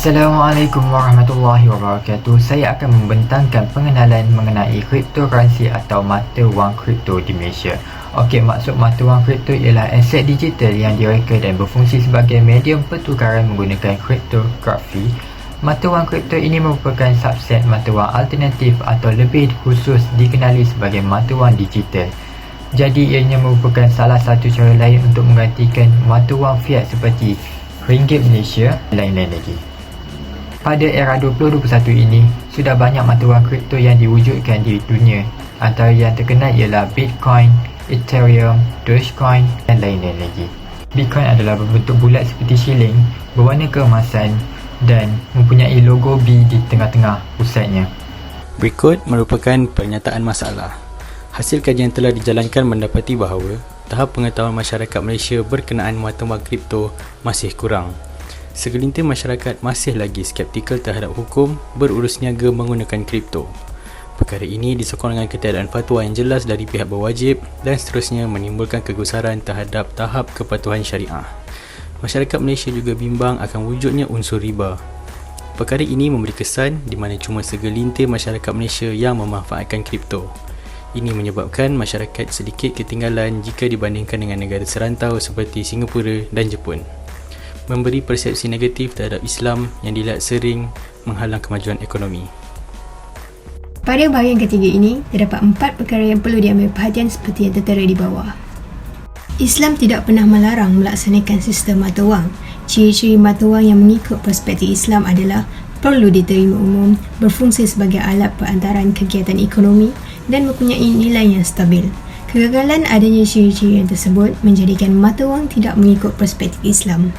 Assalamualaikum warahmatullahi wabarakatuh. Saya akan membentangkan pengenalan mengenai kriptokuransi atau mata wang kripto di Malaysia. Okey, maksud mata wang kripto ialah aset digital yang direka dan berfungsi sebagai medium pertukaran menggunakan kriptografi. Mata wang kripto ini merupakan subset mata wang alternatif atau lebih khusus dikenali sebagai mata wang digital. Jadi ianya merupakan salah satu cara lain untuk menggantikan mata wang fiat seperti ringgit Malaysia dan lain-lain lagi. Pada era 2021 ini, sudah banyak mata wang kripto yang diwujudkan di dunia. Antara yang terkenal ialah Bitcoin, Ethereum, Dogecoin dan lain-lain lagi. Bitcoin adalah berbentuk bulat seperti shilling, berwarna keemasan dan mempunyai logo B di tengah-tengah pusatnya. Berikut merupakan pernyataan masalah. Hasil kajian telah dijalankan mendapati bahawa tahap pengetahuan masyarakat Malaysia berkenaan mata wang kripto masih kurang. Segelintir masyarakat masih lagi skeptikal terhadap hukum berurus niaga menggunakan kripto. Perkara ini disokong dengan ketiadaan fatwa yang jelas dari pihak berwajib dan seterusnya menimbulkan kegusaran terhadap tahap kepatuhan syariah. Masyarakat Malaysia juga bimbang akan wujudnya unsur riba. Perkara ini memberi kesan di mana cuma segelintir masyarakat Malaysia yang memanfaatkan kripto. Ini menyebabkan masyarakat sedikit ketinggalan jika dibandingkan dengan negara serantau seperti Singapura dan Jepun. Memberi persepsi negatif terhadap Islam yang dilihat sering menghalang kemajuan ekonomi. Pada bahagian ketiga ini, terdapat 4 perkara yang perlu diambil perhatian seperti yang tertera di bawah. Islam tidak pernah melarang melaksanakan sistem mata wang. Ciri-ciri mata wang yang mengikut perspektif Islam adalah perlu diterima umum, berfungsi sebagai alat perantaran kegiatan ekonomi dan mempunyai nilai yang stabil. Kegagalan adanya ciri-ciri yang tersebut menjadikan mata wang tidak mengikut perspektif Islam.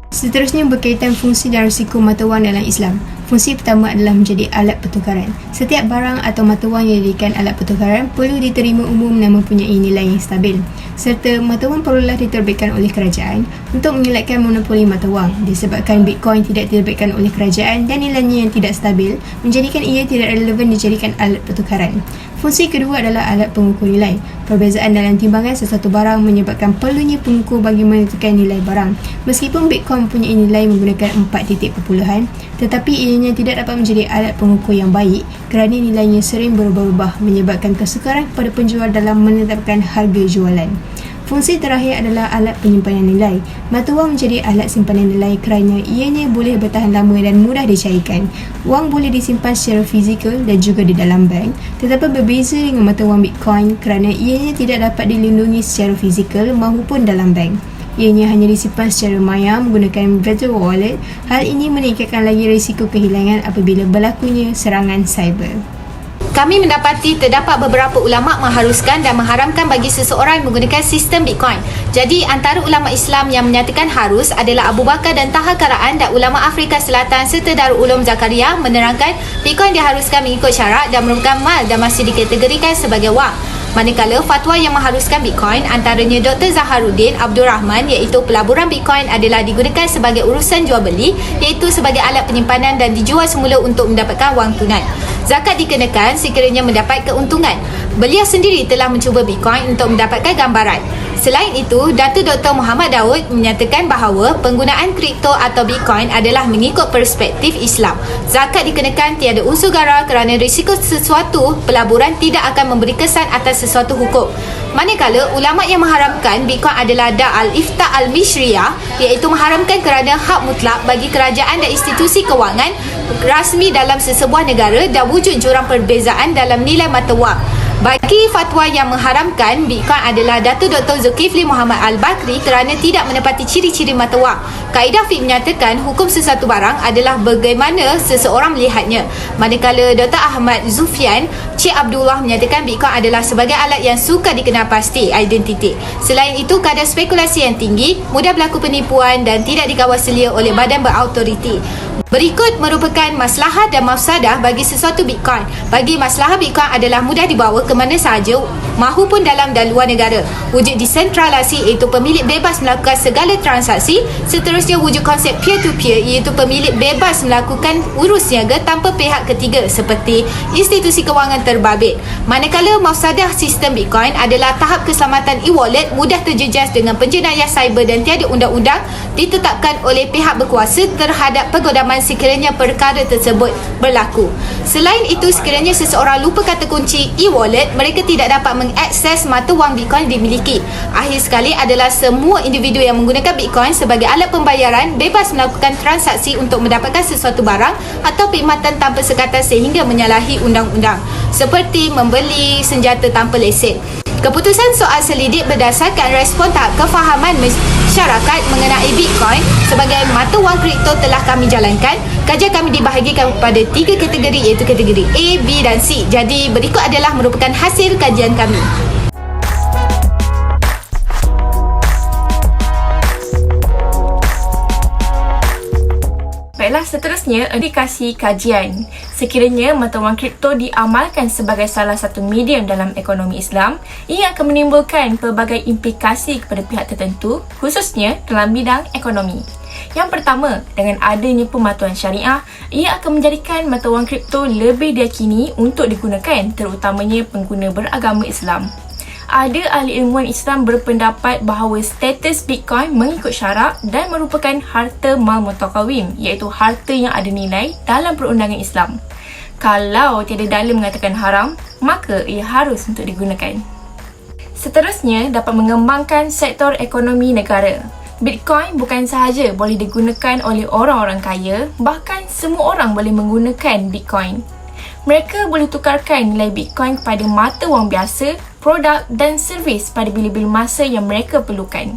Seterusnya berkaitan fungsi dan risiko mata wang dalam Islam. Fungsi pertama adalah menjadi alat pertukaran. Setiap barang atau mata wang yang dijadikan alat pertukaran perlu diterima umum dan mempunyai nilai yang stabil. Serta mata wang perlulah diterbitkan oleh kerajaan untuk mengelakkan monopoli mata wang. Disebabkan Bitcoin tidak diterbitkan oleh kerajaan dan nilainya yang tidak stabil, menjadikan ia tidak relevan dijadikan alat pertukaran. Fungsi kedua adalah alat pengukur nilai. Perbezaan dalam timbangan sesuatu barang menyebabkan perlunya pengukur bagi menentukan nilai barang. Meskipun Bitcoin mempunyai nilai menggunakan 4 titik perpuluhan, tetapi ianya tidak dapat menjadi alat pengukur yang baik kerana nilainya sering berubah-ubah menyebabkan kesukaran kepada penjual dalam menetapkan harga jualan. Fungsi terakhir adalah alat penyimpanan nilai. Mata wang menjadi alat simpanan nilai kerana ianya boleh bertahan lama dan mudah dicairkan. Wang boleh disimpan secara fizikal dan juga di dalam bank, tetapi berbeza dengan mata wang Bitcoin kerana ianya tidak dapat dilindungi secara fizikal maupun dalam bank. Ianya hanya disimpan secara maya menggunakan virtual wallet. Hal ini meningkatkan lagi risiko kehilangan apabila berlakunya serangan cyber. Kami mendapati terdapat beberapa ulama' mengharuskan dan mengharamkan bagi seseorang menggunakan sistem Bitcoin. Jadi antara ulama' Islam yang menyatakan harus adalah Abu Bakar dan Taha Karaan, dan ulama' Afrika Selatan serta Darul Ulum Zakaria menerangkan Bitcoin diharuskan mengikut syarat dan merupakan mal dan masih dikategorikan sebagai wang. Manakala fatwa yang mengharuskan Bitcoin antaranya Dr. Zaharuddin Abdul Rahman iaitu pelaburan Bitcoin adalah digunakan sebagai urusan jual beli, iaitu sebagai alat penyimpanan dan dijual semula untuk mendapatkan wang tunai. Zakat dikenakan sekiranya mendapat keuntungan. Beliau sendiri telah mencuba Bitcoin untuk mendapatkan gambaran. Selain itu, Datuk Dr. Muhammad Daud menyatakan bahawa penggunaan kripto atau Bitcoin adalah mengikut perspektif Islam. Zakat dikenakan tiada unsur gara kerana risiko sesuatu pelaburan tidak akan memberi kesan atas sesuatu hukum. Manakala ulama' yang mengharamkan Bitcoin adalah Da' al-Ifta' al-Mishriyah, iaitu mengharamkan kerana hak mutlak bagi kerajaan dan institusi kewangan rasmi dalam sesebuah negara dan wujud jurang perbezaan dalam nilai mata wang. Bagi fatwa yang mengharamkan Bitcoin adalah Datuk Dr. Zulkifli Muhammad Al-Bakri kerana tidak menepati ciri-ciri mata wang. Kaedah fiqh menyatakan hukum sesuatu barang adalah bagaimana seseorang melihatnya. Manakala Dr. Ahmad Zufian Cik Abdullah menyatakan Bitcoin adalah sebagai alat yang sukar dikenal pasti identiti. Selain itu, kadar spekulasi yang tinggi, mudah berlaku penipuan dan tidak dikawal selia oleh badan berautoriti. Berikut merupakan maslahat dan mafsadah bagi sesuatu Bitcoin. Bagi maslahat Bitcoin adalah mudah dibawa ke mana sahaja mahupun dalam dan luar negara. Wujud desentralisasi iaitu pemilik bebas melakukan segala transaksi. Seterusnya wujud konsep peer-to-peer iaitu pemilik bebas melakukan urus niaga tanpa pihak ketiga seperti institusi kewangan terbabit. Manakala mafsadah sistem Bitcoin adalah tahap keselamatan e-wallet mudah terjejas dengan penjenayah cyber dan tiada undang-undang ditetapkan oleh pihak berkuasa terhadap penggodaman kebenaran sekiranya perkara tersebut berlaku. Selain itu, sekiranya seseorang lupa kata kunci e-wallet, mereka tidak dapat mengakses mata wang Bitcoin dimiliki. Akhir sekali adalah semua individu yang menggunakan Bitcoin sebagai alat pembayaran bebas melakukan transaksi untuk mendapatkan sesuatu barang atau perkhidmatan tanpa sekatan sehingga menyalahi undang-undang, seperti membeli senjata tanpa lesen. Keputusan soal selidik berdasarkan respon tahap kefahaman masyarakat mengenai Bitcoin sebagai mata wang kripto telah kami jalankan. Kajian kami dibahagikan kepada 3 kategori, iaitu kategori A, B dan C. Jadi berikut adalah merupakan hasil kajian kami. Baiklah, seterusnya indikasi kajian. Sekiranya mata wang kripto diamalkan sebagai salah satu medium dalam ekonomi Islam, ia akan menimbulkan pelbagai implikasi kepada pihak tertentu, khususnya dalam bidang ekonomi. Yang pertama, dengan adanya pematuhan syariah, ia akan menjadikan mata wang kripto lebih diyakini untuk digunakan, terutamanya pengguna beragama Islam. Ada ahli ilmuwan Islam berpendapat bahawa status Bitcoin mengikut syarak dan merupakan harta mal mutakawim, iaitu harta yang ada nilai dalam perundangan Islam. Kalau tiada dalil mengatakan haram, maka ia harus untuk digunakan. Seterusnya, dapat mengembangkan sektor ekonomi negara. Bitcoin bukan sahaja boleh digunakan oleh orang-orang kaya, bahkan semua orang boleh menggunakan Bitcoin. Mereka boleh tukarkan nilai Bitcoin kepada mata wang biasa, produk dan servis pada bila-bila masa yang mereka perlukan.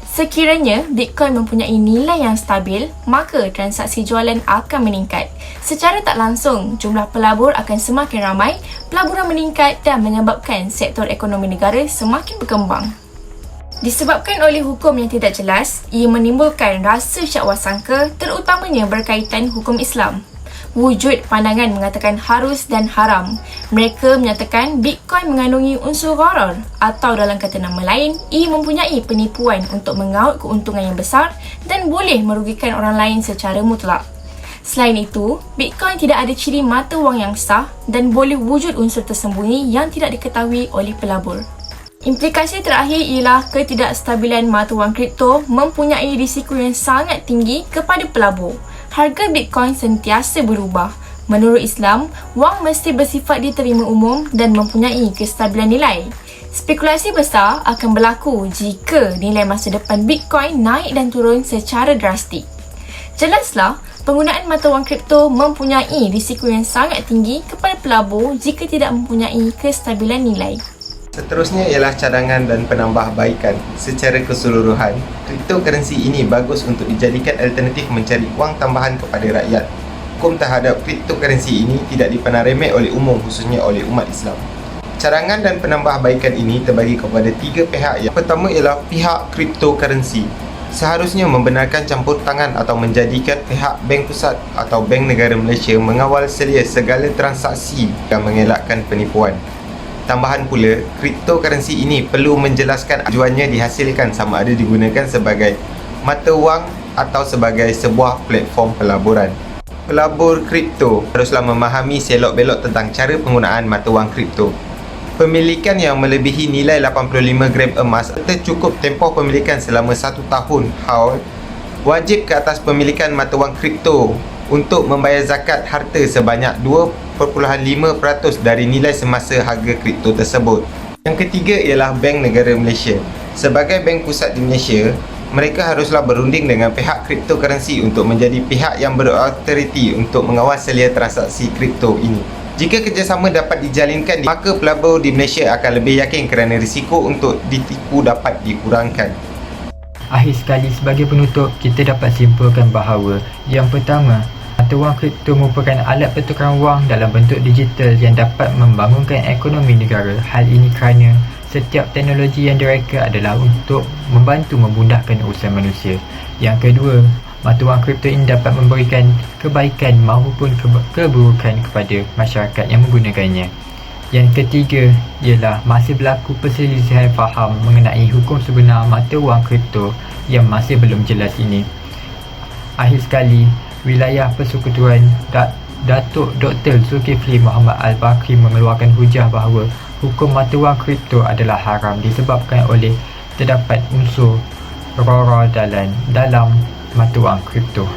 Sekiranya Bitcoin mempunyai nilai yang stabil, maka transaksi jualan akan meningkat. Secara tak langsung, jumlah pelabur akan semakin ramai, pelaburan meningkat dan menyebabkan sektor ekonomi negara semakin berkembang. Disebabkan oleh hukum yang tidak jelas, ia menimbulkan rasa syakwasangka, terutamanya berkaitan hukum Islam. Wujud pandangan mengatakan harus dan haram. Mereka menyatakan Bitcoin mengandungi unsur gharar, atau dalam kata nama lain, ia mempunyai penipuan untuk mengaut keuntungan yang besar dan boleh merugikan orang lain secara mutlak. Selain itu, Bitcoin tidak ada ciri mata wang yang sah dan boleh wujud unsur tersembunyi yang tidak diketahui oleh pelabur. Implikasi terakhir ialah ketidakstabilan mata wang kripto mempunyai risiko yang sangat tinggi kepada pelabur. Harga Bitcoin sentiasa berubah. Menurut Islam, wang mesti bersifat diterima umum dan mempunyai kestabilan nilai. Spekulasi besar akan berlaku jika nilai masa depan Bitcoin naik dan turun secara drastik. Jelaslah, penggunaan mata wang kripto mempunyai risiko yang sangat tinggi kepada pelabur jika tidak mempunyai kestabilan nilai. Seterusnya ialah cadangan dan penambahbaikan. Secara keseluruhan, cryptocurrency ini bagus untuk dijadikan alternatif mencari wang tambahan kepada rakyat. Hukum terhadap cryptocurrency ini tidak dipandang remeh oleh umum, khususnya oleh umat Islam. Cadangan dan penambahbaikan ini terbagi kepada 3 pihak. Yang pertama ialah pihak cryptocurrency. Seharusnya membenarkan campur tangan atau menjadikan pihak Bank Pusat atau Bank Negara Malaysia mengawal selia segala transaksi dan mengelakkan penipuan. Tambahan pula, cryptocurrency ini perlu menjelaskan tujuannya dihasilkan sama ada digunakan sebagai mata wang atau sebagai sebuah platform pelaburan. Pelabur kripto haruslah memahami selok-belok tentang cara penggunaan mata wang kripto. Pemilikan yang melebihi nilai 85 gram emas serta cukup tempoh pemilikan selama 1 tahun haul, wajib ke atas pemilikan mata wang kripto untuk membayar zakat harta sebanyak 2.5% dari nilai semasa harga kripto tersebut. Yang ketiga ialah Bank Negara Malaysia. Sebagai bank pusat di Malaysia, mereka haruslah berunding dengan pihak cryptocurrency untuk menjadi pihak yang berautoriti untuk mengawal selia transaksi kripto ini. Jika kerjasama dapat dijalinkan, maka pelabur di Malaysia akan lebih yakin kerana risiko untuk ditipu dapat dikurangkan. Akhir sekali, sebagai penutup, kita dapat simpulkan bahawa yang pertama, mata wang kripto merupakan alat pertukaran wang dalam bentuk digital yang dapat membangunkan ekonomi negara. Hal ini kerana setiap teknologi yang direka adalah untuk membantu memudahkan urusan manusia. Yang kedua, mata wang kripto ini dapat memberikan kebaikan maupun keburukan kepada masyarakat yang menggunakannya. Yang ketiga ialah masih berlaku perselisihan faham mengenai hukum sebenar mata wang kripto yang masih belum jelas ini. Akhir sekali, wilayah persekutuan Datuk Dr. Zulkifli Muhammad Al-Bakri mengeluarkan hujah bahawa hukum mata wang kripto adalah haram disebabkan oleh terdapat unsur gharar dalam mata wang kripto.